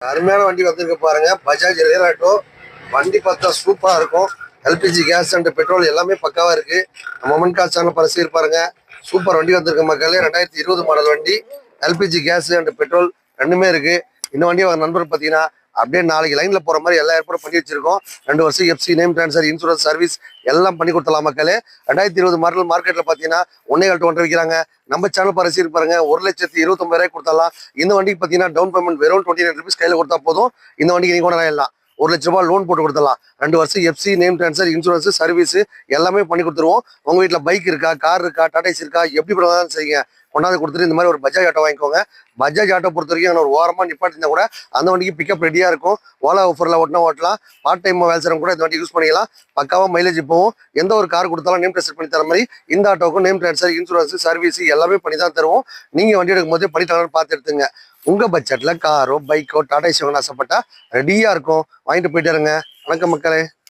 அருமையான வண்டி வந்திருக்கு பாருங்க. பஜாஜ் ரேர் ஆட்டோ வண்டி பார்த்தா சூப்பரா இருக்கும். எல்பிஜி கேஸ் அண்ட் பெட்ரோல் எல்லாமே பக்காவா இருக்கு. மொமெண்ட் கார் சேனல் பரிசீல் பாருங்க. சூப்பர் வண்டி வந்திருக்கு மக்களே. 2020 மாடல் வண்டி. எல்பிஜி கேஸ் அண்ட் பெட்ரோல் ரெண்டுமே இருக்கு. இந்த வண்டி ஒரு நண்பர் பார்த்தீங்கன்னா அப்படியே நாளைக்கு லைன்ல போற மாதிரி எல்லா ஏற்பாடும் பண்ணி வச்சிருக்கோம். 2 வருஷம் FC name transfer insurance service எல்லாம் பண்ணி கொடுத்தலாம் மக்களே. 2020 மாடல் மார்க்கெட்ல பாத்தீங்கன்னா 1.5 விற்கிறாங்க. நம்ம சேனல் பரிசீல் பாருங்க. 1,29,000 கொடுத்தலாம். இந்த வண்டிக்கு பாத்தீங்கன்னா டவுன் பேமெண்ட் வெறும் 29 rupees கையில கொடுத்தா போதும். இந்த வண்டிக்கு நீங்க கூட எல்லாம் 1 லட்ச ரூபாய் லோன் போட்டு கொடுத்துடலாம். 2 வருஷம் FC name transfer insurance service எல்லாமே பண்ணி கொடுத்துருவோம். உங்க வீட்டுல பைக் இருக்கா, கார் இருக்கா, டாடாஸ் இருக்கா, எப்படி பண்ணாலும் சரிங்க கொண்டாந்து கொடுத்துட்டு இந்த மாதிரி ஒரு பஜாஜ் ஆட்டோ வாங்கிக்கோங்க. பஜாஜ் ஆட்டோ பொறுத்த வரைக்கும் ஒரு ஓரமா நிப்பாட்டிருந்தா கூட அந்த வண்டிக்கு பிக்கப் ரெடியா இருக்கும். ஓலா ஆஃபர்ல ஓட்டலாம். பார்ட் டைம் வேலை செய்றவங்க கூட இந்த வண்டி யூஸ் பண்ணிக்கலாம். பக்காவா மைலேஜ் போகும். எந்த ஒரு கார் கொடுத்தாலும் நேம் ட்ரான்ஸ்ஃபர் பண்ணி தர மாதிரி இந்த ஆட்டோக்கும் நேம் ட்ரான்ஸ்ஃபர் இன்சூரன்ஸ் சர்வீஸ் எல்லாமே பண்ணி தான் தருவோம். நீங்க வண்டி எடுக்கும் போதே பண்ணித்தரலாம் பார்த்து எடுத்துங்க. உங்க பட்ஜெட்ல காரோ பைக்கோ டாடா ஏசி வாங்கணும்னு ஆசைப்பட்டா ரெடியா இருக்கும். வாங்கிட்டு போயிட்டு இருங்க. வணக்கம் மக்களே.